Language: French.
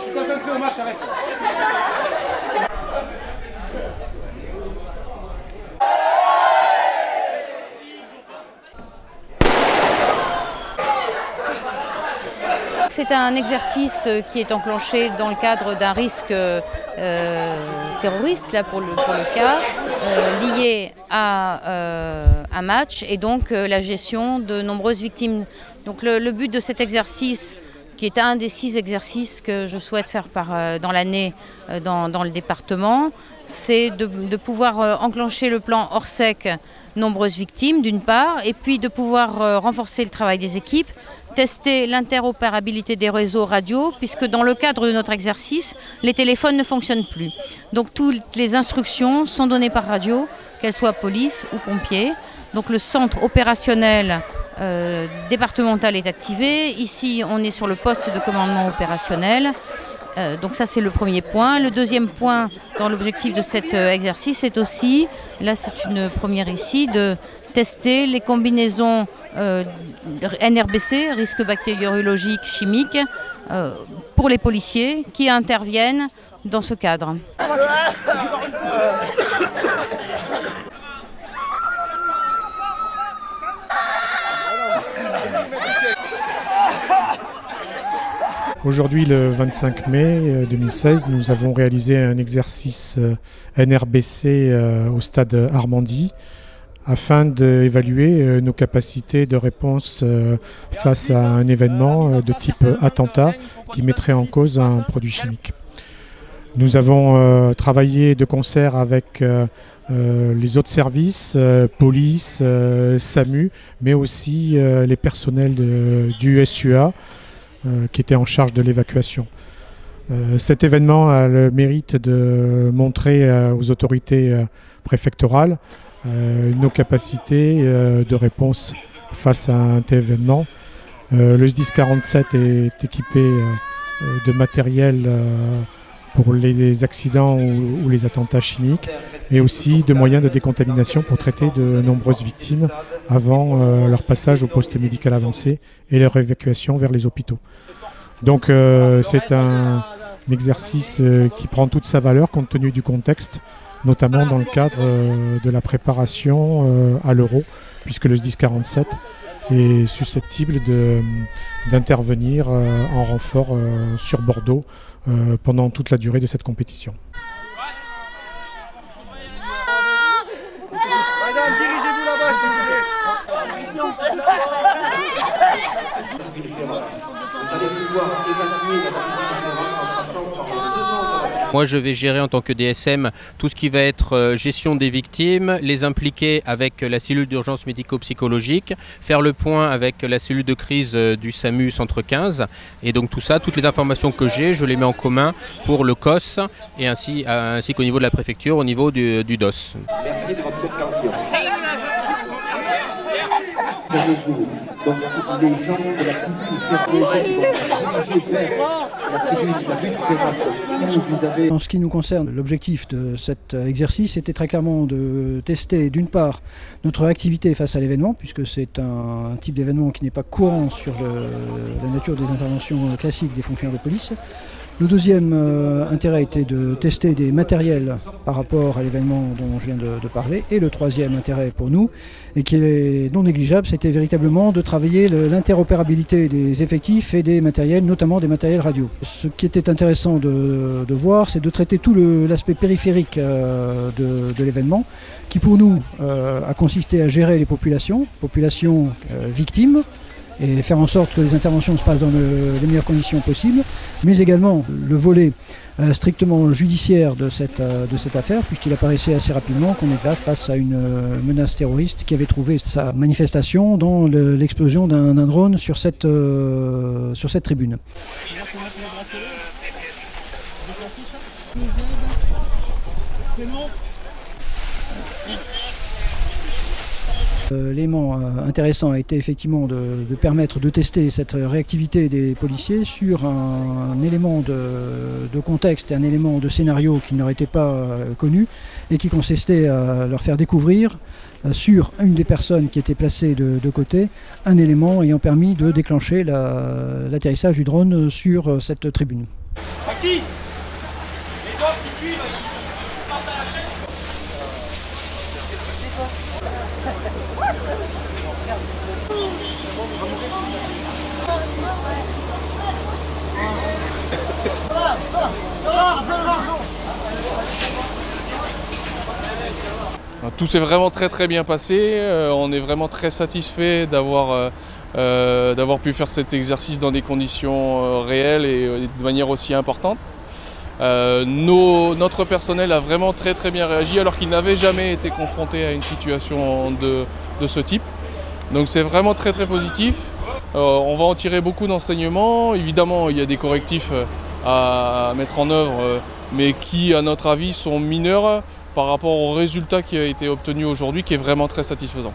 suis concentré au match, arrête. C'est un exercice qui est enclenché dans le cadre d'un risque terroriste, là pour le cas, lié à un match et donc la gestion de nombreuses victimes. Donc le but de cet exercice, qui est un des 6 exercices que je souhaite faire dans l'année dans le département, c'est de pouvoir enclencher le plan Orsec nombreuses victimes d'une part, et puis de pouvoir renforcer le travail des équipes, tester l'interopérabilité des réseaux radio, puisque dans le cadre de notre exercice, les téléphones ne fonctionnent plus. Donc toutes les instructions sont données par radio, qu'elles soient police ou pompiers. Donc le centre opérationnel départemental est activé. Ici, on est sur le poste de commandement opérationnel. Donc ça, c'est le premier point. Le deuxième point dans l'objectif de cet exercice est aussi, là c'est une première ici, de tester les combinaisons NRBC, risque bactériologique, chimique, pour les policiers qui interviennent dans ce cadre. Aujourd'hui, le 25 mai 2016, nous avons réalisé un exercice NRBC au stade Armandie afin d'évaluer nos capacités de réponse face à un événement de type attentat qui mettrait en cause un produit chimique. Nous avons travaillé de concert avec les autres services, police, SAMU, mais aussi les personnels du SUA qui étaient en charge de l'évacuation. Cet événement a le mérite de montrer aux autorités préfectorales nos capacités de réponse face à un tel événement. Le SDIS 47 est équipé de matériel pour les accidents ou les attentats chimiques, mais aussi de moyens de décontamination pour traiter de nombreuses victimes avant leur passage au poste médical avancé et leur évacuation vers les hôpitaux. Donc c'est un exercice qui prend toute sa valeur compte tenu du contexte, notamment dans le cadre de la préparation à l'Euro, puisque le SDIS 47 est susceptible d'intervenir en renfort sur Bordeaux pendant toute la durée de cette compétition. Madame, dirigez-vous là-bas, s'il vous plaît. Vous allez pouvoir évacuer la conférence en passant par le devant. Moi, je vais gérer en tant que DSM tout ce qui va être gestion des victimes, les impliquer avec la cellule d'urgence médico-psychologique, faire le point avec la cellule de crise du SAMU Centre 15. Et donc tout ça, toutes les informations que j'ai, je les mets en commun pour le COS et ainsi qu'au niveau de la préfecture, au niveau du DOS. Merci de votre compréhension. Donc, les gens de la En ce qui nous concerne, l'objectif de cet exercice était très clairement de tester d'une part notre réactivité face à l'événement, puisque c'est un type d'événement qui n'est pas courant sur la nature des interventions classiques des fonctionnaires de police. Le deuxième intérêt était de tester des matériels par rapport à l'événement dont je viens de parler. Et le troisième intérêt pour nous, et qui est non négligeable, c'était véritablement de travailler l'interopérabilité des effectifs et des matériels, notamment des matériels radio. Ce qui était intéressant de voir, c'est de traiter tout l'aspect périphérique de l'événement, qui pour nous a consisté à gérer les populations victimes, et faire en sorte que les interventions se passent dans les meilleures conditions possibles, mais également le volet strictement judiciaire de cette affaire, puisqu'il apparaissait assez rapidement qu'on est là face à une menace terroriste qui avait trouvé sa manifestation dans l'explosion d'un drone sur cette tribune. L'élément intéressant a été effectivement de permettre de tester cette réactivité des policiers sur un élément de contexte et un élément de scénario qui n'aurait été pas connu et qui consistait à leur faire découvrir sur une des personnes qui était placée de côté un élément ayant permis de déclencher l'atterrissage du drone sur cette tribune. parti. Les doigts qui suivent, ils passent à la chaîne. Tout s'est vraiment très bien passé, on est vraiment très satisfait d'avoir pu faire cet exercice dans des conditions réelles et de manière aussi importante. Notre personnel a vraiment très bien réagi alors qu'il n'avait jamais été confronté à une situation de ce type. Donc c'est vraiment très positif. On va en tirer beaucoup d'enseignements. Évidemment, il y a des correctifs à mettre en œuvre, mais qui, à notre avis, sont mineurs par rapport au résultat qui a été obtenu aujourd'hui, qui est vraiment très satisfaisant.